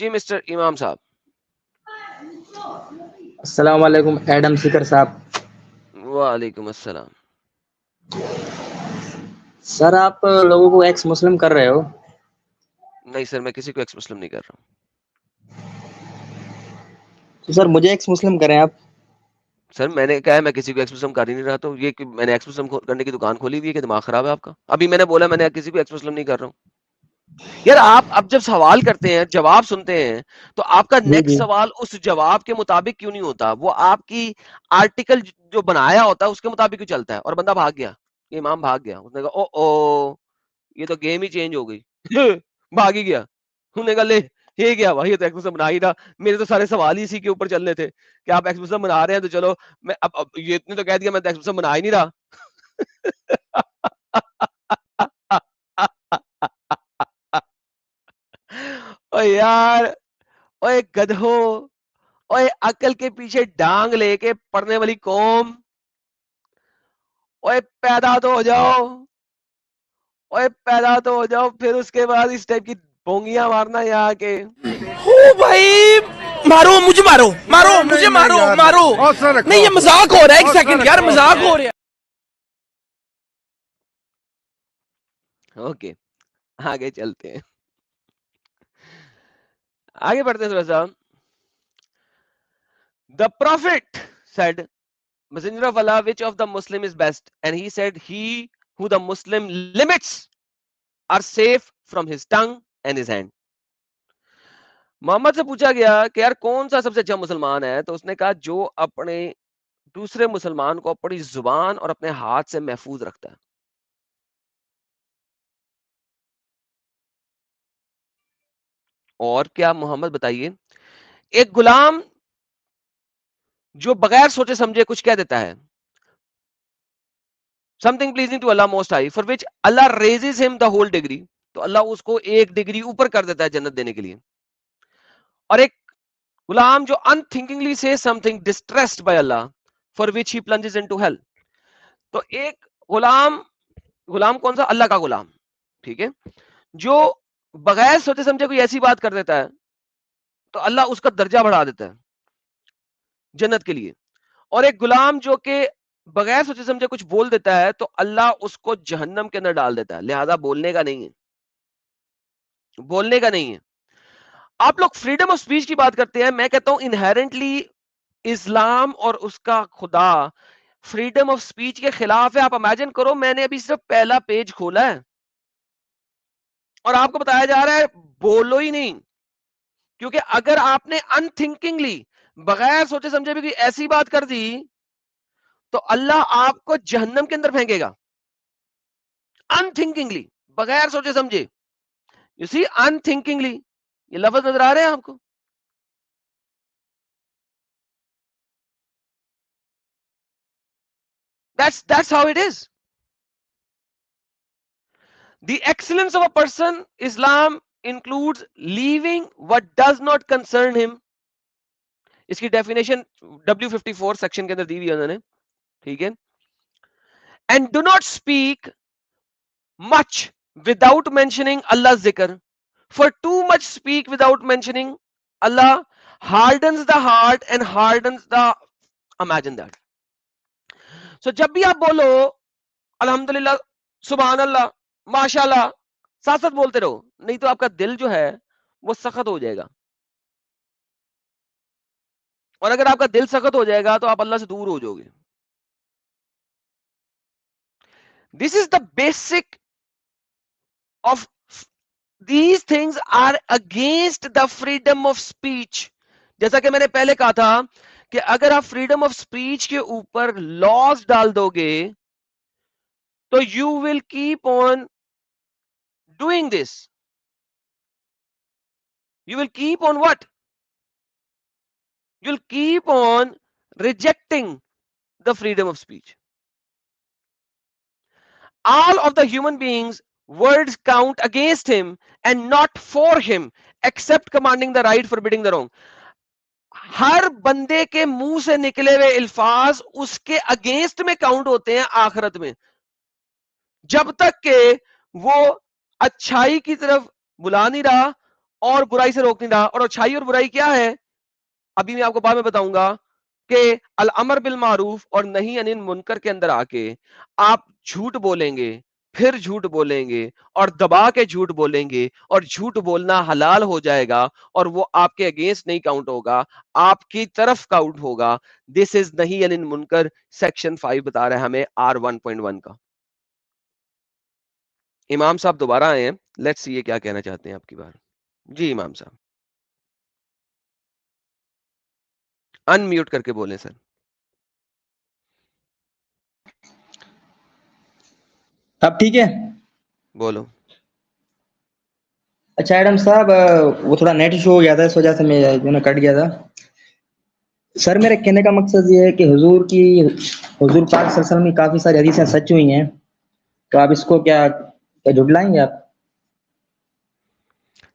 جی mister امام صاحب. السلام علیکم ایڈم سکر صاحب. وعلیکم السلام. سر آپ لوگوں کو ایکس مسلم کر رہے ہو؟ نہیں سر میں کسی کو ایکس مسلم نہیں کر رہا ہوں. تو سر مجھے ایکس مسلم کریں آپ. سر میں نے کہا ہے میں کسی کو ایکس مسلم کر ہی نہیں رہا. تو یہ کہ میں نے ایکس مسلم کرنے کی دکان کھولی ہوئی ہے کہ دماغ خراب ہے آپ کا؟ ابھی میں نے بولا میں نے کسی کو ایکس مسلم نہیں کر رہا ہوں. یار آپ اب جب سوال کرتے ہیں جواب سنتے ہیں تو آپ کا جی نیکسٹ جی سوال اس جواب کے مطابق کیوں نہیں ہوتا؟ وہ آپ کی آرٹیکل جو بنایا ہوتا ہے اس کے مطابق کیوں چلتا ہے؟ اور بندہ بھاگ گیا، یہ امام بھاگ گیا، اس نے کہا او یہ تو گیم ہی چینج ہو گئی بھاگ ہی گیا. انہوں نے کہا لے یہ کیا بھائی، یہ تو ایکس مسلم بنا ہی رہا. میرے تو سارے سوال ہی اسی کے اوپر چلنے تھے کہ آپ ایکس مسلم بنا رہے ہیں تو چلو میں اب یہ اتنے تو کہہ دیا میں تو ایکس مسلم بنا ہی نہیں رہا. او یار، اوے گدھو، اوے عقل کے پیچھے ڈانگ لے کے پڑھنے والی قوم، اوے پیدا تو ہو جاؤ، اوے پیدا تو ہو جاؤ. پھر اس کے بعد اس ٹائپ کی بونگیاں مارنا یہاں کے. او بھائی مارو مجھے، مارو مارو مجھے، مارو مارو. نہیں یہ مذاق ہو رہا ہے، ایک سیکنڈ یار مذاق ہو رہا ہے. اوکے آگے چلتے ہیں، آگے بڑھتے ہیں تھوڑا سا. The prophet said, Messenger of Allah, which of the Muslim is best? And he said, he who the Muslim limits are safe from his tongue and his hand. محمد سے پوچھا گیا کہ یار کون سا سب سے اچھا مسلمان ہے؟ تو اس نے کہا جو اپنے دوسرے مسلمان کو اپنی زبان اور اپنے ہاتھ سے محفوظ رکھتا ہے. اور کیا محمد بتائیے؟ ایک غلام جو بغیر سوچے سمجھے کچھ کہہ دیتا ہے، something pleasing to Allah most high, for which Allah raises him the whole degree, تو اللہ اس کو ایک ڈگری اوپر کر دیتا ہے جنت دینے کے لیے. اور ایک غلام جو unthinkingly says something distressed by Allah, for which he plunges into hell. تو ایک غلام کون سا؟ اللہ کا غلام، ٹھیک ہے، جو بغیر سوچے سمجھے کوئی ایسی بات کر دیتا ہے تو اللہ اس کا درجہ بڑھا دیتا ہے جنت کے لیے. اور ایک غلام جو کہ بغیر سوچے سمجھے کچھ بول دیتا ہے تو اللہ اس کو جہنم کے اندر ڈال دیتا ہے. لہذا بولنے کا نہیں ہے، بولنے کا نہیں ہے. آپ لوگ فریڈم آف سپیچ کی بات کرتے ہیں، میں کہتا ہوں انہیرنٹلی اسلام اور اس کا خدا فریڈم آف سپیچ کے خلاف ہے. آپ امیجن کرو میں نے ابھی صرف پہلا پیج کھولا ہے اور آپ کو بتایا جا رہا ہے بولو ہی نہیں، کیونکہ اگر آپ نے انتھنکنگلی بغیر سوچے سمجھے بھی کوئی ایسی بات کر دی تو اللہ آپ کو جہنم کے اندر پھینکے گا. انتھنکنگلی، بغیر سوچے سمجھے. یو سی انتھنکنگلی، یہ لفظ نظر آ رہے ہیں آپ کو؟ That's how it is. The excellence of a person, Islam includes leaving what does not concern him. اس کی ڈیفینیشن W54 سیکشن کے اندر دی ہوئی ہے انہوں نے، ٹھیک ہے. And do not speak much without mentioning Allah's zikr. For too much speak without mentioning Allah hardens the heart and hardens the. Imagine that. So جب بھی آپ بولو الحمدللہ، سبحان اللہ، ماشاء اللہ، ساتھ ساتھ بولتے رہو، نہیں تو آپ کا دل جو ہے وہ سخت ہو جائے گا. اور اگر آپ کا دل سخت ہو جائے گا تو آپ اللہ سے دور ہو جاؤ گے. This is the basic of these things are against the freedom of speech. جیسا کہ میں نے پہلے کہا تھا کہ اگر آپ فریڈم آف اسپیچ کے اوپر لاز ڈال دو گے تو you will keep on doing this. You will keep on what? You'll keep on rejecting the freedom of speech. All of the human beings' words count against him and not for him, except commanding the right, forbidding the wrong. ہر بندے کے منہ سے نکلے ہوئے الفاظ اس کے against میں count ہوتے ہیں آخرت میں، جب تک کہ وہ اچھائی کی طرف بلا نہیں رہا اور برائی سے روک نہیں رہا. اور اچھائی اور برائی کیا ہے ابھی میں آپ کو بعد میں بتاؤں گا کہ الامر بالمعروف اور نہی عن المنکر کے اندر آ کے آپ جھوٹ بولیں گے, پھر جھوٹ بولیں گے اور دبا کے جھوٹ بولیں گے, اور جھوٹ بولنا حلال ہو جائے گا اور وہ آپ کے اگینسٹ نہیں کاؤنٹ ہوگا, آپ کی طرف کاؤنٹ ہوگا. دس از نہی عن المنکر, سیکشن 5 بتا رہا ہے ہمیں R1.1 کا. امام صاحب دوبارہ آئے ہیں, لیٹس سی یہ کیا کہنا چاہتے ہیں آپ کی بار. جی امام صاحب ان میوٹ کر کے بولیں سر. اب ٹھیک ہے. بولو. اچھا ایڈم صاحب, وہ تھوڑا نیٹ ایشو ہو گیا تھا, اس وجہ سے میں جو نا کٹ گیا تھا. سر میرے کہنے کا مقصد یہ ہے کہ حضور پاک صلی اللہ علیہ وسلم کی کافی ساری حدیثیں سچ ہوئی ہیں, تو آپ اس کو کیا جھٹلائیں گے آپ؟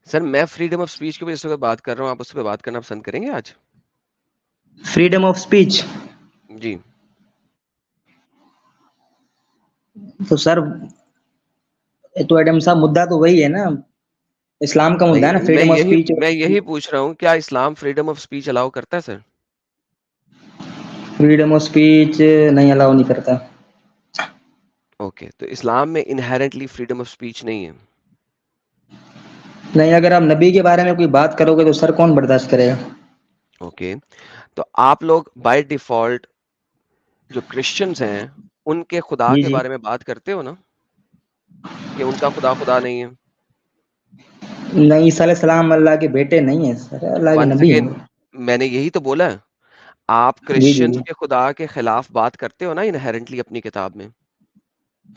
سر میں فریڈم آف اسپیچ کی وجہ سے بات کر رہا ہوں, آپ اس پہ بات کرنا پسند کریں گے آج؟ Freedom of speech. جی تو سر تو ایڈم صاحب مدعا تو وہی ہے نا, اسلام کا مدعا ہے نا, فریڈم آف اسپیچ. میں یہی پوچھ رہا ہوں, کیا اسلام فریڈم آف اسپیچ الاؤ کرتا ہے سر؟ فریڈم آف اسپیچ نہیں الاؤ نہیں کرتا. اوکے, تو اسلام میں انہیرنٹلی فریڈم آف اسپیچ نہیں ہے. نہیں, اگر آپ نبی کے بارے میں کوئی بات کرو گے تو سر کون برداشت کرے گا؟ اوکے, تو آپ لوگ بائی ڈیفالٹ جو کرسچنز ہیں ان کے خدا جی کے جی بارے میں بات کرتے ہو نا, کہ ان کا خدا نہیں ہے. نہیں, عیسیٰ علیہ السلام اللہ کے بیٹے نہیں ہیں سر, اللہ کے ونس نبی ہیں. اگین میں نے یہی تو بولا ہے, آپ جی جی کرسچنز کے خدا کے خلاف بات کرتے ہو نا انہیرنٹلی اپنی کتاب میں.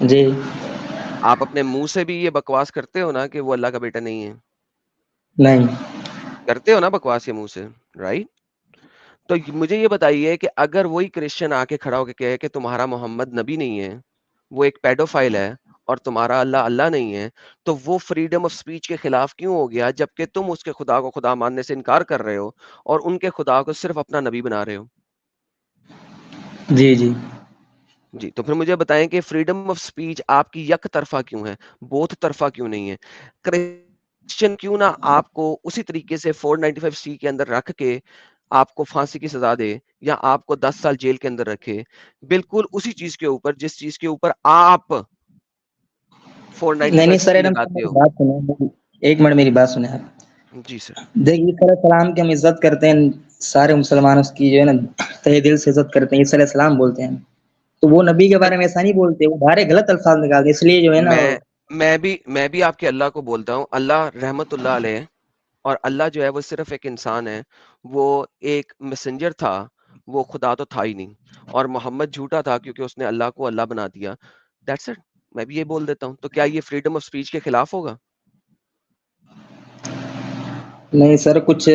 جی آپ اپنے منہ سے بھی یہ بکواس کرتے ہو نا کہ وہ اللہ کا بیٹا نہیں ہے, نہیں. کرتے ہو نا بکواس یہ منہ سے, رائٹ؟ تو مجھے یہ بتائیے کہ اگر وہی کرسچن آ کے کھڑا ہو کے کہے کہ تمہارا محمد نبی نہیں ہے, وہ ایک پیڈوفائل ہے, اور تمہارا اللہ نہیں ہے, تو وہ فریڈم آف اسپیچ کے خلاف کیوں ہو گیا جبکہ تم اس کے خدا کو خدا ماننے سے انکار کر رہے ہو اور ان کے خدا کو صرف اپنا نبی بنا رہے ہو؟ جی جی جی, تو پھر مجھے بتائیں کہ فریڈم آف اسپیچ آپ کی یک طرفہ کیوں ہے, بوتھ طرفہ کیوں نہیں ہے؟ کرسچن کیوں نہ آپ کو اسی طریقے سے 495C کے اندر رکھ کے آپ کو پھانسی کی سزا دے, یا آپ کو 10 سال جیل کے اندر رکھے, بالکل اسی چیز کے اوپر جس چیز کے اوپر آپ نہیں نہیں سر, 495C ایڈم صاحب لگاتے میری ہو. بات سنیں, ایک منٹ میری بات سنیں آپ. جی سر. دیکھیے عیسیٰ علیہ السلام کی ہم عزت کرتے ہیں, سارے مسلمان اس کی جو ہے نا تہ دل سے عزت کرتے ہیں, عیسیٰ علیہ السلام بولتے ہیں, تو وہ نبی کے بارے میں ایسا نہیں بولتے, وہ بھارے غلط الفاظ نکالتے, اس لیے جو ہے نا. میں بھی آپ کے اللہ کو بولتا ہوں, اللہ رحمت اللہ علیہ, اور اللہ جو ہے وہ صرف ایک انسان ہے, وہ ایک میسنجر تھا, وہ خدا تو تھا ہی نہیں, اور محمد جھوٹا تھا کیونکہ اس نے اللہ کو اللہ بنا دیا. دیٹس اٹ, میں بھی یہ بول دیتا ہوں. تو کیا یہ فریڈم آف اسپیچ کے خلاف ہوگا؟ نہیں سر, کچھ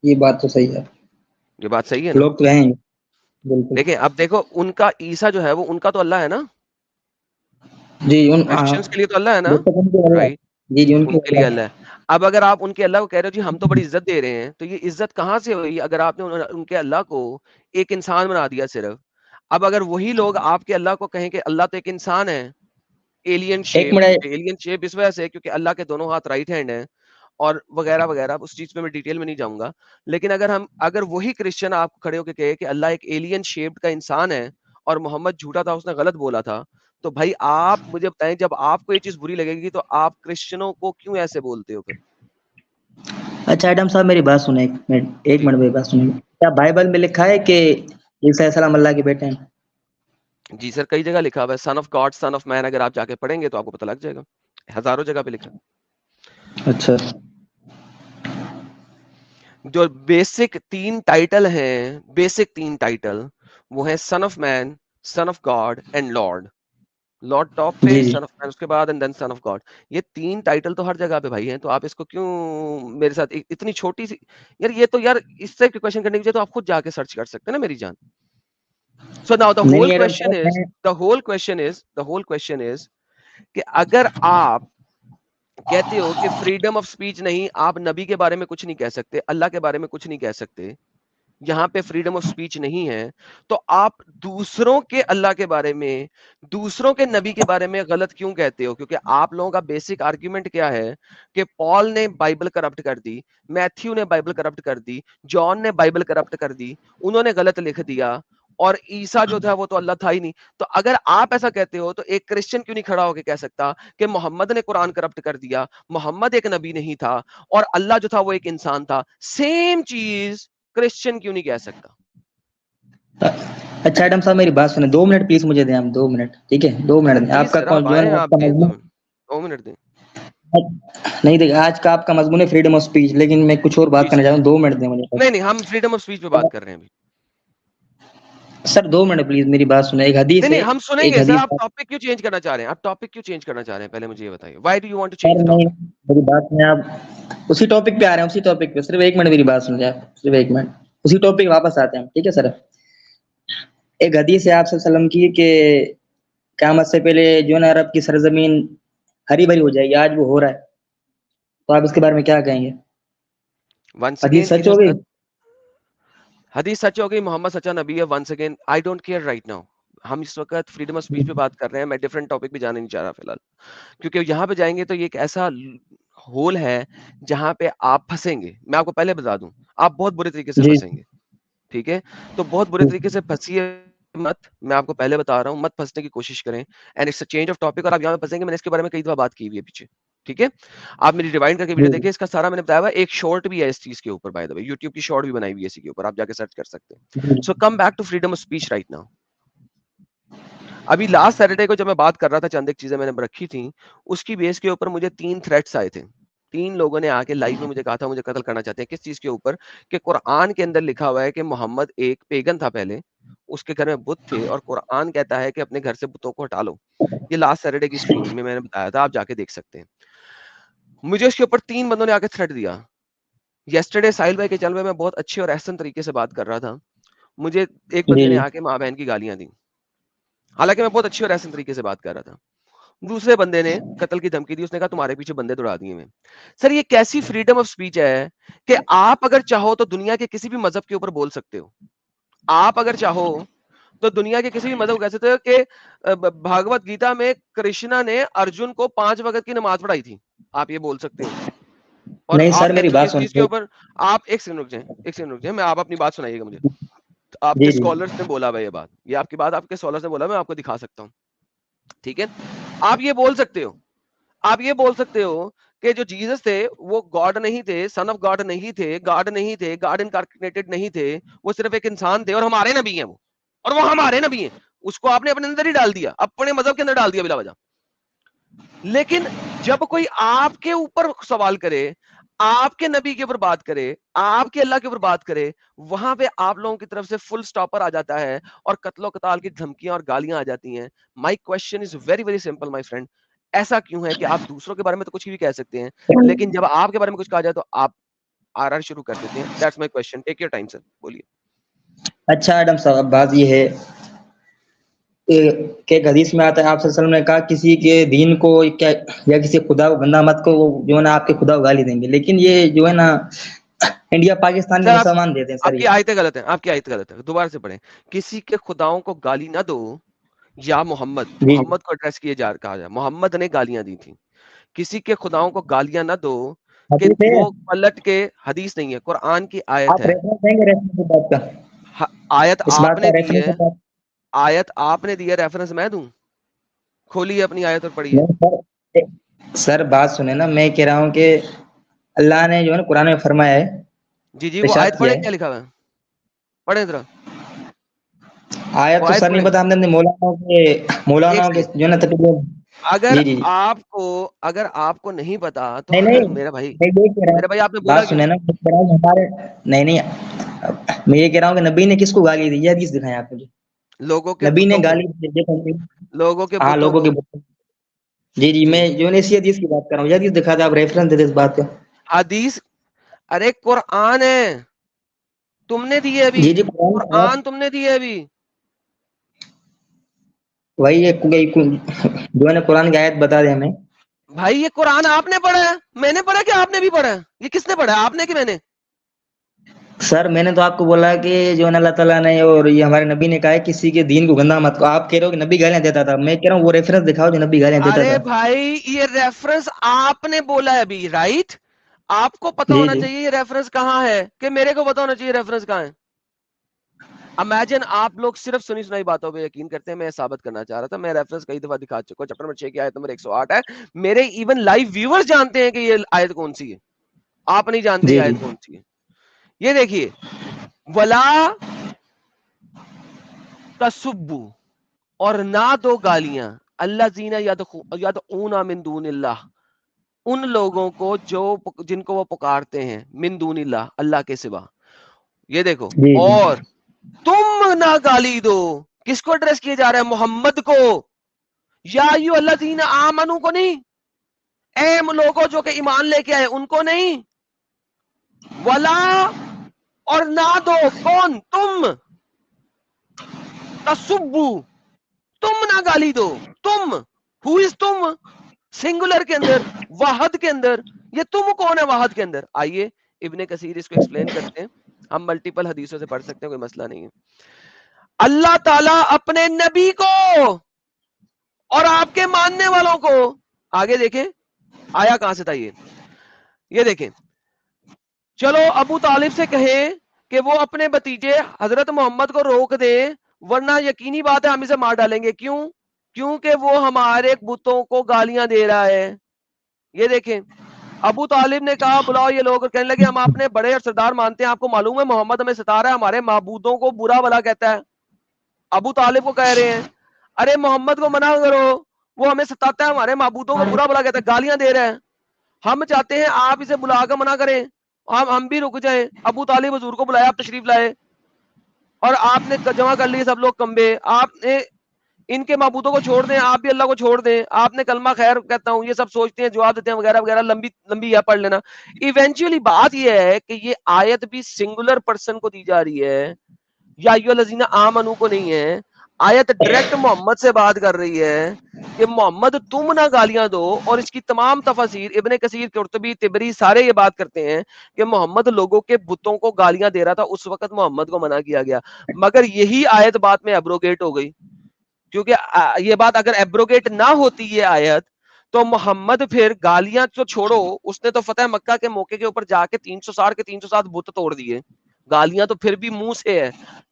یہ بات تو صحیح ہے, یہ بات صحیح ہے نا؟ لوگ تو ہیں ہی. بالکل. دیکھیں اب دیکھو, ان کا عیسیٰ جو ہے وہ ان کا تو اللہ ہے نا, جی کرسچنس کے لیے تو اللہ ہے نا, بے شک ان کے اللہ. رائٹ؟ جی جی ان ان کے کے لیے اللہ. اللہ ہے. اب اگر آپ ان کے اللہ کو کہہ رہے ہو جی ہم تو بڑی عزت دے رہے ہیں, تو یہ عزت کہاں سے ہوئی اگر آپ نے ان کے اللہ کو ایک انسان بنا دیا صرف؟ اب اگر وہی لوگ آپ کے اللہ کو کہیں کہ اللہ تو ایک انسان ہے, ایلین ایک شیپ, منٹ. ایلین شیپ اس وجہ سے کیونکہ اللہ کے دونوں ہاتھ رائٹ ہینڈ ہیں, اور وغیرہ وغیرہ, اس چیز پہ میں ڈیٹیل میں نہیں جاؤں گا. لیکن اگر وہی کرسچن آپ کھڑے ہو کے کہے کہ اللہ ایک ایلین شیپڈ کا انسان ہے اور محمد جھوٹا تھا, اس نے غلط بولا تھا, تو بھائی آپ مجھے بتائیں جب آپ کو یہ چیز بری لگے گی تو آپ کرسچنوں کو کیوں ایسے بولتے ہو پھر؟ اچھا ایڈم صاحب میری بات سنیں, ایک جی منٹ میری بات سنیں. کیا بائبل میں لکھا ہے کہ عیسیٰ علیہ السلام اللہ کے بیٹے ہیں؟ جی سر, کئی جگہ لکھا ہوا ہے, سن آف گاڈ, سن آف مین, اگر آپ جا کے پڑھیں گے تو آپ کو پتہ لگ جائے گا, ہزاروں جگہ پہ لکھا. اچھا. جو بیسک 3 ٹائٹل ہیں, بیسک 3 ٹائٹل وہ ہیں son of man, son of God and Lord. Lord top پہ, جی جی سن آف مین اس کے بعد, and then son of God. یہ 3 ٹائٹل تو ہر جگہ پہ بھائی ہیں, تو آپ اس کو کیوں میرے ساتھ اتنی چھوٹی سی, یار یہ تو, یار اس سے کویشچن کرنے کی تو آپ خود جا کے سرچ کر سکتے ہیں نا میری جان. So now the نہیں whole نہیں ایڈم question صاحب is, کہ اگر آپ کہتے ہو کہ فریڈم آف اسپیچ نہیں, آپ نبی کے بارے میں کچھ نہیں کہہ سکتے, اللہ کے بارے میں کچھ نہیں کہہ سکتے, یہاں پہ فریڈم آف اسپیچ نہیں ہے, تو آپ دوسروں کے اللہ کے بارے میں, دوسروں کے نبی کے بارے میں غلط کیوں کہتے ہو؟ کیونکہ آپ لوگوں کا بیسک آرگیومنٹ کیا ہے کہ پال نے بائبل کرپٹ کر دی, میتھیو نے بائبل کرپٹ کر دی, جان نے بائبل کرپٹ کر دی, انہوں نے غلط لکھ دیا, اور عیسیٰ جو تھا وہ تو اللہ تھا ہی نہیں. تو اگر آپ ایسا کہتے ہو تو ایک کرسچن کیوں نہیں کھڑا ہو کے کہہ سکتا کہ محمد نے قرآن کرپٹ کر دیا, محمد ایک نبی نہیں تھا اور اللہ جو تھا وہ ایک انسان تھا؟ سیم چیز کرسچن کیوں نہیں کہہ سکتا؟ اچھا ایڈم صاحب میری بات سنیں, 2 منٹ پلیز مجھے دیں آپ, 2 منٹ ٹھیک ہے, 2 منٹ دیں. آپ کا جو ہے نا, آپ کا مضمون 2 منٹ دیں. نہیں دیکھیں, آج کا آپ کا مضمون ہے فریڈم آف اسپیچ, لیکن میں کچھ اور بات کرنا چاہتا ہوں. 2 منٹ دیں مجھے. نہیں, ہم فریڈم آف اسپیچ پہ بات کر رہے ہیں ابھی. سر 2 منٹ پلیز میری بات سنیں. ایک حدیث ہے, ہم سنیں گے سر. آپ ٹاپک کیوں چینج کرنا چاہ رہے ہیں؟ آپ ٹاپک کیوں چینج کرنا چاہ رہے ہیں پہلے مجھے یہ بتائیے. Why do you want to change the topic? میری بات سنیں, آپ اسی ٹاپک پہ آ رہے ہیں, اسی ٹاپک پہ. صرف 1 منٹ میری بات سنیں آپ, صرف 1 منٹ. اسی ٹاپک واپس آتے ہیں, ٹھیک ہے سر. ایک حدیث ہے آپ صلی اللہ علیہ وسلم کی کہ قیامت سے پہلے جو ہے نا عرب کی سرزمین ہری بھری ہو جائے گی. آج وہ ہو رہا ہے, تو آپ اس کے بارے میں کیا کہیں گے؟ حدیث سچ ہو گئی؟ حدیث سچ ہو گئی, محمد سچا نبی ہے. Once again I don't care right now. ہم اس وقت فریڈم آف اسپیچ پہ بات کر رہے ہیں. میں ڈفرنٹ ٹاپک پہ جانا نہیں چاہ رہا فی الحال, کیونکہ یہاں پہ جائیں گے تو یہ ایک ایسا ہول ہے جہاں پہ آپ پھنسیں گے. میں آپ کو پہلے بتا دوں, آپ بہت برے طریقے سے پھنسیں گے, ٹھیک ہے؟ تو بہت برے طریقے سے پھنسیے مت, میں آپ کو پہلے بتا رہا ہوں, مت پھنسنے کی کوشش کریں. And it's a change of topic, اور آپ یہاں پہ پھنسیں گے. میں نے اس کے بارے میں کئی دفعہ بات کی ہوئی ہے پیچھے, ٹھیک ہے؟ آپ میری ریوائنڈ کر کے ویڈیو دیکھیں, اس کا سارا میں نے بتایا ہوا. ایک شارٹ بھی ہے اس چیز کے اوپر, بائی دا وے یوٹیوب کی شارٹ بھی بنائی ہوئی ہے اسی کے اوپر, آپ جا کے سرچ کر سکتے ہیں. So come back to freedom of speech right now. ابھی لاسٹ سیٹرڈے کو جب میں بات کر رہا تھا, چند ایک چیزیں میں نے رکھی تھیں, اس کی بیس کے اوپر مجھے 3 تھریٹس آئے تھے. 3 لوگوں نے آ کے لائیو میں مجھے کہا تھا مجھے قتل کرنا چاہتے ہیں. کس چیز کے اوپر؟ کہ قرآن کے اندر لکھا ہوا ہے کہ محمد ایک پیگن تھا پہلے, اس کے گھر میں بت تھے, اور قرآن کہتا ہے کہ اپنے گھر سے بتوں کو ہٹا لو. یہ لاسٹ سیٹرڈے کی اسٹریم میں نے بتایا تھا, آپ جا کے دیکھ سکتے ہیں. مجھے اس کے اوپر 3 بندوں نے آ کے تھریٹ دیا. یسٹرڈے ساحل بھائی کے چینل میں بہت اچھے اور احسن طریقے سے بات کر رہا تھا, مجھے ایک بندے نے آ کے ماں بہن کی گالیاں دی, حالانکہ میں بہت اچھی اور احسن طریقے سے بات کر رہا تھا. دوسرے بندے نے قتل کی دھمکی دی, اس نے کہا تمہارے پیچھے بندے دوڑا دیے میں. سر یہ کیسی فریڈم آف اسپیچ ہے کہ آپ اگر چاہو تو دنیا کے کسی بھی مذہب کے اوپر بول سکتے ہو. آپ اگر چاہو تو دنیا کے کسی بھی مذہب کو کہہ سکتے ہو کہ بھاگوت گیتا میں کرشنا نے ارجن کو 5 وقت کی نماز پڑھائی تھی, آپ یہ بول سکتے ہو. اور نہیں سر آپ میری بات اس چیز کے اوپر آپ ایک سیکنڈ رک جائیں, میں آپ اپنی بات سنائیے گا مجھے. آپ کے اسکالرز نے بولا ہوا یہ بات, یہ آپ کی بات آپ کے اسکالرز نے بولا, میں آپ کو دکھا سکتا ہوں, ٹھیک ہے؟ آپ یہ بول سکتے ہو, آپ یہ بول سکتے ہو کہ جو جیسس تھے وہ گاڈ نہیں تھے, سن آف گاڈ نہیں تھے, گاڈ نہیں تھے, گاڈ انکارنیٹڈ نہیں تھے, وہ صرف ایک انسان تھے, اور ہمارے نبی ہیں وہ, اور وہ ہمارے نبی ہیں. اس کو آپ نے اپنے اندر ہی ڈال دیا, اپنے مذہب کے اندر ڈال دیا بلا وجہ. لیکن جب کوئی آپ کے اوپر سوال کرے, آپ کے نبی کے اوپر بات کرے, آپ کے اللہ کے اوپر بات کرے, وہاں پہ آپ لوگوں کی طرف سے فل سٹاپر آ جاتا ہے اور قتل و قتال کی دھمکیاں اور گالیاں آ جاتی ہیں. My question is very very simple my friend, ایسا کیوں ہے کہ آپ دوسروں کے بارے میں تو کچھ بھی کہہ سکتے ہیں, لیکن جب آپ کے بارے میں کچھ کہا جائے تو آپ آر شروع کر دیتے ہیں؟ That's my question, take your time sir, بولیے. اچھا ایڈم صاحب, بات یہ ہے کہ ایک حدیث میں آتا ہے, آپ صلی اللہ علیہ وسلم نے کہا کسی کے دین کو یا کسی خدا کو گندا مت کو, وہ جو ہے نا آپ کے خدا کو گالی دیں گے. لیکن یہ جو ہے نا انڈیا پاکستان میں مسلمان دیتے ہیں. سر آپ کی آیتیں غلط ہیں, آپ کی آیت غلط ہے, دوبارہ سے پڑھیں. کسی کے خداؤں کو گالی نہ دو, یا محمد کو ایڈریس کہا جائے, محمد نے گالیاں دی تھیں. کسی کے خداؤں کو گالیاں نہ دو کہ وہ پلٹ کے, حدیث نہیں ہے, قرآن کی آیت ہے. آیت آپ نے دی ہے, آیت آپ نے دی ہے, ریفرنس میں دوں؟ کھولیے اپنی آیت اور پڑھیے. سر بات سنیں نا, میں کہہ رہا ہوں کہ اللہ نے جو ہے نا قرآن میں فرمایا ہے, جی وہ آیت پڑھیں, کیا لکھا ہوا ہے, پڑھیں ذرا. آیت تو سر نہیں پتا, ہم نے مولانا کے جو ہے نا, اگر آپ کو نہیں پتا تو میرے بھائی آپ نے بات سنیں نا, نہیں میں یہ کہہ رہا ہوں کہ نبی نے کس کو گالی دی, یہ حدیث دکھائیں آپ مجھے. لوگوں کے نبی نے گالی لوگوں کے جی میں جو ہے اسی حدیث کی بات کر رہا ہوں, یہ حدیث دکھا دیں آپ, ریفرنس دے دیں اس بات کا. حدیث ارے قرآن ہے, تم نے دی ہے ابھی, قرآن تم نے دی ہے ابھی. وہی جو ہے نا قرآن کی آیت بتا دیں ہمیں. بھائی یہ قرآن آپ نے پڑھا ہے, میں نے پڑھا کہ آپ نے بھی پڑھا ہے؟ یہ کس نے پڑھا ہے, آپ نے کہ میں نے؟ سر میں نے تو آپ کو بولا کہ جو اللہ تعالیٰ نے اور یہ ہمارے نبی نے کہا ہے کسی کے دین کو گندا مت کرو. آپ کہہ رہے ہو کہ نبی گالیاں دیتا تھا. میں کہہ رہا ہوں وہ ریفرنس دکھاؤ جو نبی گالیاں دیتا ارے تھا. بھائی یہ ریفرنس آپ نے بولا ہے ابھی, رائٹ؟ آپ کو پتا جی ہونا جی چاہیے یہ ریفرنس کہاں ہے, کہ میرے کو پتا ہونا چاہیے ریفرنس کہاں ہے. امیجن آپ لوگ صرف سنی سنائی باتوں پہ یقین کرتے ہیں. میں ثابت کرنا چاہ رہا تھا, میں ریفرنس کئی دفعہ دکھا چکا ہوں. چیپٹر نمبر 6 کی آیت نمبر 108 ہے. میرے ایون لائیو ویورز جانتے ہیں کہ یہ آیت کون سی ہے, آپ نہیں جانتے یہ جی جی آیت کون سی ہے. یہ دیکھیے, ولا تسبو, اور نہ دو گالیاں, اللہ زینا یدعون من دون اللہ, ان لوگوں کو جو جن کو وہ پکارتے ہیں من دون اللہ, اللہ کے سوا. یہ دیکھو, جی جی اور تم نہ گالی دو. کس کو ایڈریس کیا جا رہا ہے؟ محمد کو. یا ایھا الذین آمنو کو نہیں, اے لوگوں جو کہ ایمان لے کے آئے ان کو نہیں. ولا, اور نہ دو, کون؟ تم. تسبو, تم نہ گالی دو. تم, ہو از تم؟ سنگولر کے اندر, واحد کے اندر. یہ تم کون ہے واحد کے اندر؟ آئیے ابن کثیر اس کو ایکسپلین کرتے ہیں. ہم ملٹیپل حدیثوں سے پڑھ سکتے ہیں, کوئی مسئلہ نہیں ہے. اللہ تعالیٰ اپنے نبی کو اور آپ کے ماننے والوں کو, آگے دیکھیں آیا کہاں سے تھا یہ دیکھیں, چلو ابو طالب سے کہیں کہ وہ اپنے بتیجے حضرت محمد کو روک دے, ورنہ یقینی بات ہے ہم اسے مار ڈالیں گے. کیوں؟ کیونکہ وہ ہمارے بتوں کو گالیاں دے رہا ہے. یہ دیکھیں, ابو طالب نے کہا بلاؤ یہ لوگ. کہنے لگے ہم اپنے بڑے اور سردار مانتے ہیں, آپ کو معلوم ہے محمد ہمیں ستا رہا ہے, ہمارے معبودوں کو برا بلا کہتا ہے. ابو طالب کو کہہ رہے ہیں ارے محمد کو منع کرو, وہ ہمیں ستاتا ہے, ہمارے معبودوں کو برا بلا کہتا ہے, گالیاں دے رہا ہے. ہم چاہتے ہیں آپ اسے بلا کر منع کریں, ہم بھی رک جائیں. ابو طالب حضور کو بلایا, آپ تشریف لائے, اور آپ نے جمع کر لیے سب لوگ کمبے. آپ نے ان کے معبودوں کو چھوڑ دیں, آپ بھی اللہ کو چھوڑ دیں. آپ نے کلمہ خیر کہتا ہوں, یہ سب سوچتے ہیں, جواب دیتے ہیں وغیرہ وغیرہ, لمبی ہے, پڑھ لینا. ایونچولی بات یہ ہے کہ یہ آیت بھی سنگولر پرسن کو دی جا رہی ہے, یا ایھا الذین آمنو کو نہیں ہے. آیت ڈائریکٹ محمد سے بات کر رہی ہے کہ محمد تم نہ گالیاں دو. اور اس کی تمام تفاسیر ابن کثیر, قرطبی, طبری سارے یہ بات کرتے ہیں کہ محمد لوگوں کے بتوں کو گالیاں دے رہا تھا, اس وقت محمد کو منع کیا گیا. مگر یہی آیت بعد میں ایبروگیٹ ہو گئی, کیونکہ یہ بات اگر ایبروگیٹ نہ ہوتی یہ آیت, تو محمد پھر گالیاں تو چھوڑو, اس نے تو فتح مکہ کے موقع کے اوپر جا کے 360 کے 360 بت توڑ دیے. گالیاں تو پھر بھی منہ سے ہے,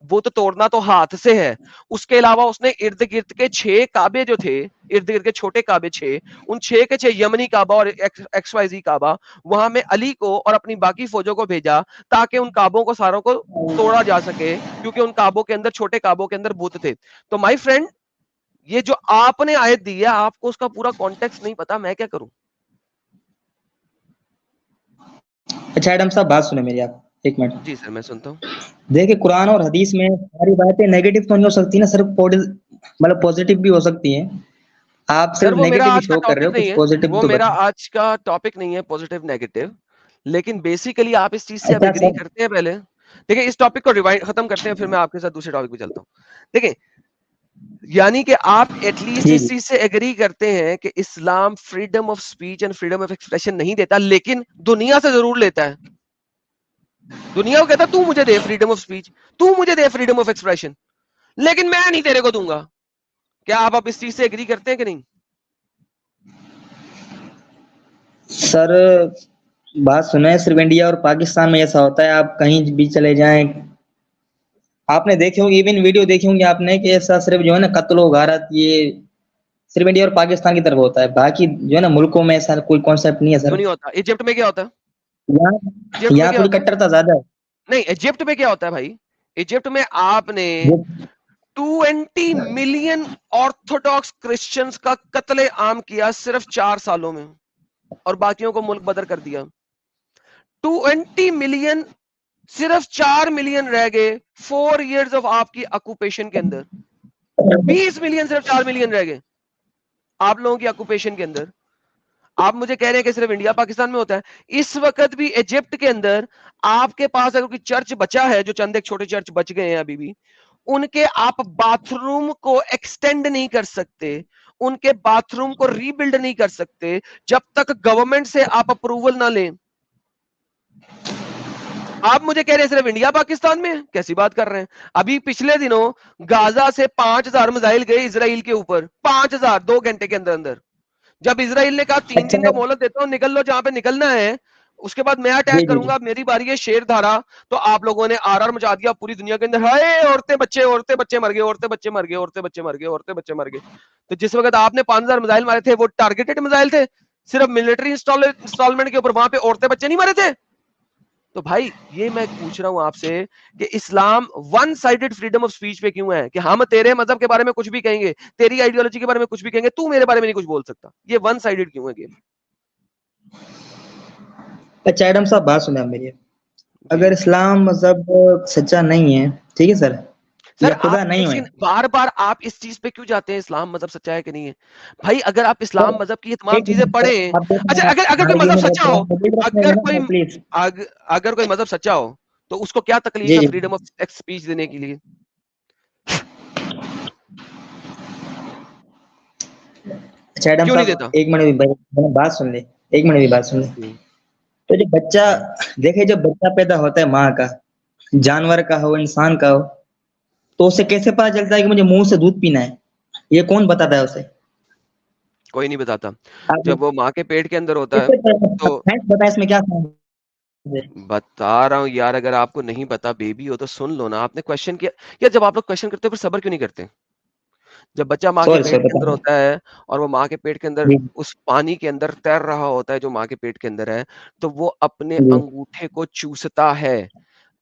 بت توڑنا تو ہاتھ سے ہے. اس کے علاوہ اس نے ارد گرد کے 6 کعبے جو تھے, ارد گرد کے چھوٹے کعبے 6, ان 6 کے 6 یمنی کعبہ اور ایکس وائی زی کعبہ, وہاں میں علی کو اور اپنی باقی فوجوں کو بھیجا تاکہ ان کعبوں کو ساروں کو توڑا جا سکے, کیونکہ ان کعبوں کے اندر, چھوٹے کعبوں کے اندر بت تھے. تو مائی فرینڈ, یہ جو آپ نے آیت دی ہے, آپ کو اس کا پورا کانٹیکسٹ نہیں پتا, میں کیا کروں؟ اچھا ایڈم صاحب بات سنیں میری, آپ ایک منٹ. جی سر میں سنتا ہوں. دیکھیں قرآن اور حدیث میں ساری باتیں نیگیٹو تو نہیں ہو سکتی نا, صرف مطلب پازیٹیو بھی ہو سکتی ہیں. آپ سر صرف وہ میرا نیگیٹو ہی آج کا شو کر رہے ہو, ٹاپک نہیں کچھ ہے, پازیٹیو وہ تو میرا بتائیں. آج کا ٹاپک نہیں ہے پوزیٹیو نیگیٹو, لیکن بیسیکلی آپ اس چیز سے اب اچھا ایگری سر, کرتے ہیں. پہلے دیکھیں اس ٹاپک کو ریوائنڈ ختم کرتے ہیں, پھر میں آپ کے ساتھ دوسرے ٹاپک پہ چلتا ہوں. دیکھیں, یعنی کہ آپ ایٹ لیسٹ جی اس جی چیز سے ایگری کرتے ہیں کہ Islam freedom of speech and freedom of expression نہیں دیتا, لیکن دنیا سے ضرور لیتا ہے. دنیا کو کہتا ہے تو مجھے دے فریڈم آف سپیچ, تو مجھے دے فریڈم آف ایکسپریشن, لیکن میں نہیں تیرے کو دوں گا. کیا آپ اس چیز سے ایگری کرتے ہیں کہ نہیں؟ سر بات سنیں, صرف انڈیا اور پاکستان میں ایسا ہوتا ہے, آپ کہیں بھی چلے جائیں, آپ نے دیکھے ہوں گے, ایون ویڈیو دیکھی ہوں گے آپ نے, کہ ایسا صرف جو ہے نا قتل و غارت یہ صرف انڈیا اور پاکستان کی طرف ہوتا ہے. باقی جو ہے نا ملکوں میں ایسا کوئی کانسیپٹ نہیں ہے سر. کیوں نہیں ہوتا؟ ایجپٹ میں کیا ہوتا ہے؟ ایجپٹ میں یہاں کیا تھوڑی ہوتا ہے؟ کٹرتا زیادہ ہے. نہیں, ایجپٹ میں کیا ہوتا ہے بھائی؟ ایجپٹ میں آپ نے 20 ملین آرتھوڈاکس کرسچنز کا قتل عام کیا صرف 4 سالوں میں, اور باقیوں کو ملک بدر کر دیا. 20 ملین, صرف 4 ملین رہ گئے 4 ایئرز آف آپ کی آکوپیشن کے اندر. 20 ملین, صرف 4 ملین رہ گئے آپ لوگوں کی آکوپیشن کے اندر. آپ مجھے کہہ رہے ہیں کہ صرف انڈیا پاکستان میں ہوتا ہے. اس وقت بھی ایجپٹ کے اندر آپ کے پاس اگر کوئی چرچ بچا ہے, جو چند ایک چھوٹے چرچ بچ گئے ہیں ابھی بھی, ان کے آپ باتھ روم کو ایکسٹینڈ نہیں کر سکتے, ان کے باتھ روم کو ری بلڈ نہیں کر سکتے جب تک گورنمنٹ سے آپ اپروول نہ لیں. آپ مجھے کہہ رہے ہیں صرف انڈیا پاکستان میں؟ کیسی بات کر رہے ہیں؟ ابھی پچھلے دنوں غازہ سے 5000 میزائل گئے اسرائیل کے اوپر، 5000 2 گھنٹے کے اندر اندر. جب اسرائیل نے کہا 3 دن کا مہلت دیتا ہوں، نکل لو جہاں پہ نکلنا ہے، اس کے بعد میں اٹیک کروں گا، میری باری ہے، شیر دھارا، تو آپ لوگوں نے آر مچا دیا پوری دنیا کے اندر، ہائے عورتیں بچے مر گئے، عورتیں بچے مر گئے، عورتیں بچے مر گئے، عورتیں بچے مر گئے. تو جس وقت آپ نے 5000 میزائل مارے تھے وہ ٹارگیٹڈ میزائل تھے، صرف ملٹری انسٹالمنٹ کے اوپر، وہاں پہ عورتیں بچے نہیں مرے تھے. تو بھائی یہ میں پوچھ رہا ہوں آپ سے کہ Islam one sided freedom of speech پہ کیوں ہے کہ ہم تیرے مذہب کے بارے میں کچھ بھی کہیں گے، تیری آئیڈیالوجی کے بارے میں کچھ بھی کہیں گے، تو میرے بارے میں نہیں کچھ بول سکتا؟ یہ ون سائیڈڈ کیوں ہے گیم؟ اچھا ایڈم صاحب بات سنیں آپ میری، اگر اسلام مذہب سچا نہیں ہے، ٹھیک ہے سر، سر یا خدا آپ نہیں ہے، بار بار آپ اس چیز پہ کیوں جاتے ہیں اسلام مذہب سچا ہے کہ نہیں ہے؟ بھائی اگر آپ اسلام مذہب کی یہ تمام چیزیں پڑھیں، اچھا اگر کوئی مذہب سچا ہو، اگر کوئی مذہب سچا ہو تو اس کو کیا تکلیف ہے فریڈم آف اسپیچ دینے کے لیے؟ اچھا ایڈم کیوں نہیں صاحب دیتا؟ ایک منٹ بھی بات سن لیں، ایک منٹ بھی بات سن لیں. تو جب بچہ دیکھے، جب بچہ پیدا ہوتا ہے ماں کا، جانور کا ہو انسان کا ہو، تو اسے کیسے پتا چلتا ہے کہ مجھے منہ سے دودھ پینا ہے؟ یہ کون بتاتا ہے اسے؟ کوئی نہیں بتاتا. جب وہ ماں کے پیٹ کے اندر ہوتا ہے تو بتا اس میں کیا بتا رہا ہوں یار، اگر آپ کو نہیں پتا، بیبی ہو تو سن لو نا. آپ نے کوشچن کیا یا جب آپ لوگ کوشچن کرتے ہو پھر صبر کیوں نہیں کرتے؟ جب بچہ ماں کے پیٹ کے اندر ہوتا ہے اور وہ ماں کے پیٹ کے اندر اس پانی کے اندر تیر رہا ہوتا ہے جو ماں کے پیٹ کے اندر ہے، تو وہ اپنے انگوٹھے کو چوستا ہے،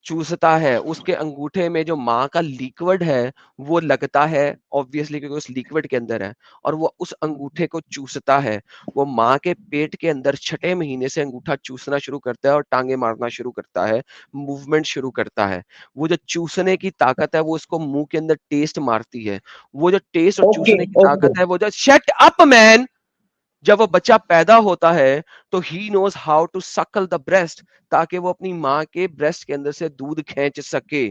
اس کے انگوٹھے میں جو ماں کا لیکوڈ ہے وہ لگتا ہے obviously کیونکہ اس لیکوڈ کے اندر ہے، اور وہ اس انگوٹھے کو چوستا ہے. وہ ماں کے پیٹ کے اندر 6 مہینے سے انگوٹھا چوسنا شروع کرتا ہے اور ٹانگیں مارنا شروع کرتا ہے، موومنٹ شروع کرتا ہے. وہ جو چوسنے کی طاقت ہے وہ اس کو منہ کے اندر ٹیسٹ مارتی ہے. وہ جو ٹیسٹ اور چوسنے کی طاقت ہے وہ جو شٹ اپ مین، جب وہ بچہ پیدا ہوتا ہے تو ہی knows how to suckle the breast, تاکہ وہ اپنی ماں کے بریسٹ کے اندر سے دودھ کھینچ سکے.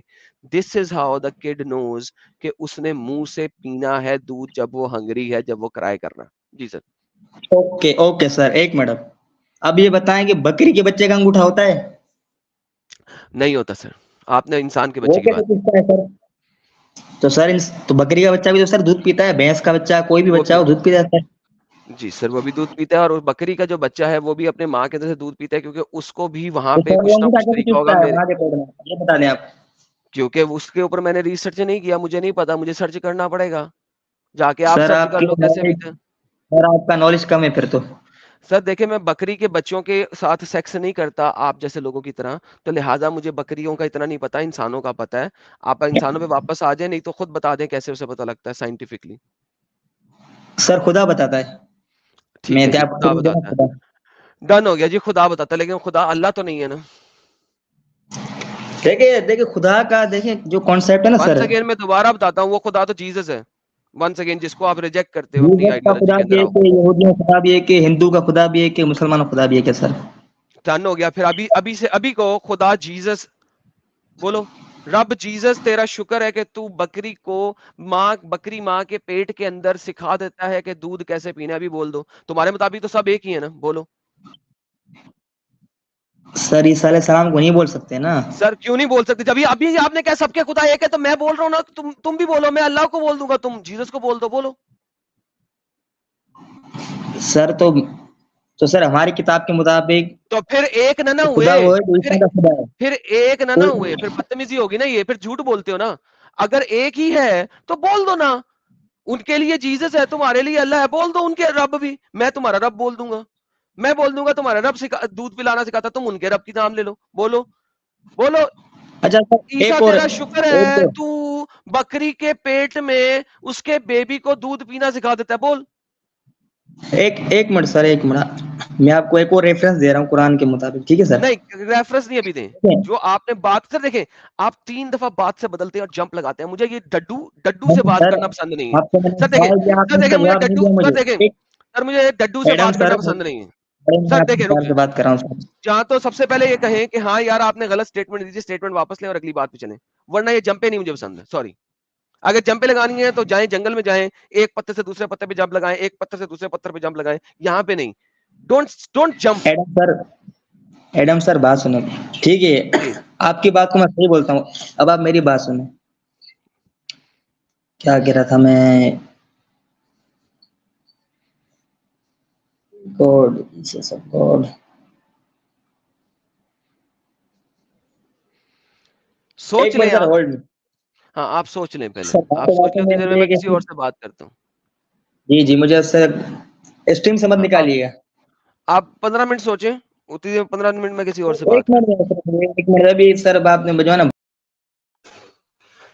دس از ہاؤ دا کڈ نوز کہ اس نے منہ سے پینا ہے دودھ جب وہ ہنگری ہے، جب وہ کرائے کرنا. جی سر. اوکے سر، ایک منٹ. اب یہ بتائیں کہ بکری کے بچے کا انگوٹھا ہوتا ہے؟ نہیں ہوتا سر. آپ نے انسان کے بچے کی بات کی. تو سر تو بکری کا بچہ بھی تو سر دودھ پیتا ہے، بھینس کا بچہ، کوئی بھی بچہ وہ دودھ پیتا ہے. جی سر، وہ بھی دودھ پیتا ہے، اور بکری کا جو بچہ ہے وہ بھی اپنے ماں کے اندر سے دودھ پیتا ہے، کیونکہ اس کو بھی وہاں پہ کچھ نہ کچھ طریقہ ہوگا. یہ بتا دیں آپ. کیونکہ اس کے اوپر میں نے ریسرچ نہیں کیا، مجھے نہیں پتا، مجھے سرچ کرنا پڑے گا. جا کے آپ سر سرچ کر لو کیسے پیتے ہیں. سر آپ کا نالج کم ہے پھر تو. سر دیکھیں، میں بکری کے بچوں کے ساتھ سیکس نہیں کرتا آپ جیسے لوگوں کی طرح، تو لہٰذا مجھے بکریوں کا اتنا نہیں پتا، انسانوں کا پتا ہے. آپ انسانوں پہ واپس آ جائیں، نہیں تو خود بتا دیں کیسے اسے پتا لگتا ہے سائنٹیفکلی. سر خدا بتاتا ہے. ٹھیک ہے جی، خدا بتاتا ہے. ڈن ہو گیا جی، خدا بتاتا ہے، لیکن خدا اللہ تو نہیں ہے نا. دیکھیں خدا کا، دیکھیں جو کانسیپٹ ہے نا سر. ونس اگین میں دوبارہ بتاتا ہوں، وہ خدا تو جیسس ہے. ونس اگین جس کو آپ ریجیکٹ کرتے ہو اپنی آئیڈیالوجی کے اندر. یہودیوں کا خدا بھی ہے کہ ہندو کا خدا بھی ہے کہ مسلمانوں کا خدا بھی ہے کیا سر؟ ڈن ہو گیا. پھر ابھی کو خدا جیسس بولو. رب جیسس تیرا شکر ہے کہ تو بکری کو بکری ماں کے پیٹ کے اندر سکھا دیتا ہے کہ دودھ کیسے پینا. ابھی بول دو. تمہارے مطابق تو سب ایک ہی ہے نا. بولو سر عیسیٰ علیہ السلام کو نہیں بول سکتے نا سر. کیوں نہیں بول سکتے؟ جب ابھی آپ نے کہا سب کے خدا ایک ہے، تو میں بول رہا ہوں نا، تم بھی بولو. میں اللہ کو بول دوں گا، تم جیسس کو بول دو. بولو سر. تو سر ہماری کتاب کے مطابق تو پھر ایک نہ ہوئے، خدا وہ ہے، پھر ایک نہ ہوئے، پھر بدتمیزی ہوگی نا. یہ پھر جھوٹ بولتے ہو نا. اگر ایک ہی ہے تو بول دو نا. ان کے لیے جیسس ہے، تمہارے لیے اللہ ہے، بول دو ان کے رب بھی. میں تمہارا رب بول دوں گا. میں بول دوں گا تمہارا رب دودھ پلانا سکھاتا، تم ان کے رب کی نام لے لو. بولو اچھا عیسیٰ تیرا شکر ہے تو بکری کے پیٹ میں اس کے بیبی کو دودھ پینا سکھا دیتا ہے. بول. ایک منٹ سر، ایک منٹ. میں آپ کو ایک اور ریفرنس دے رہا ہوں قرآن کے مطابق، ٹھیک ہے سر؟ نہیں ریفرنس نہیں ابھی دیں. جو آپ نے بات سر دیکھیں، آپ 3 دفعہ بات سے بدلتے ہیں اور جمپ لگاتے ہیں. مجھے یہ ڈڈو سے بات کرنا پسند نہیں ہے. سر دیکھیں مجھے ڈڈو سے بات کرنا پسند نہیں ہے. سر دیکھیں بات کر رہا ہوں. جہاں تو سب سے پہلے یہ کہیں کہ ہاں یار آپ نے غلط سٹیٹمنٹ دی، سٹیٹمنٹ واپس لیں اور اگلی بات پہ چلیں، ورنہ یہ جمپے نہیں مجھے پسند ہے. سوری. اگر جمپے لگانی ہے تو جائیں جنگل میں جائیں، ایک پتھر سے دوسرے پتھر پہ جمپ لگائیں، ایک پتھر سے دوسرے پتھر پہ جمپ لگائیں. یہاں پہ نہیں. Don't jump. ایڈم سر بات سنو، ٹھیک ہے؟ آپ کی بات کو میں صحیح بولتا ہوں. اب آپ میری بات سنیں. کیا کہہ رہا تھا میں؟ God God. سوچ لیں سر آپ. ہولڈ. ہاں آپ سوچ لیں پہلے. سر آپ سوچیں اتنی دیر میں میں کسی اور سے بات کرتا ہوں. جی مجھے سر اسٹریم سے مت نکالیے گا. آپ 15 منٹ سوچیں, اتنی دیر 15 منٹ میں کسی اور سے بات ایک منٹ ابھی سر آپ نے بجوانا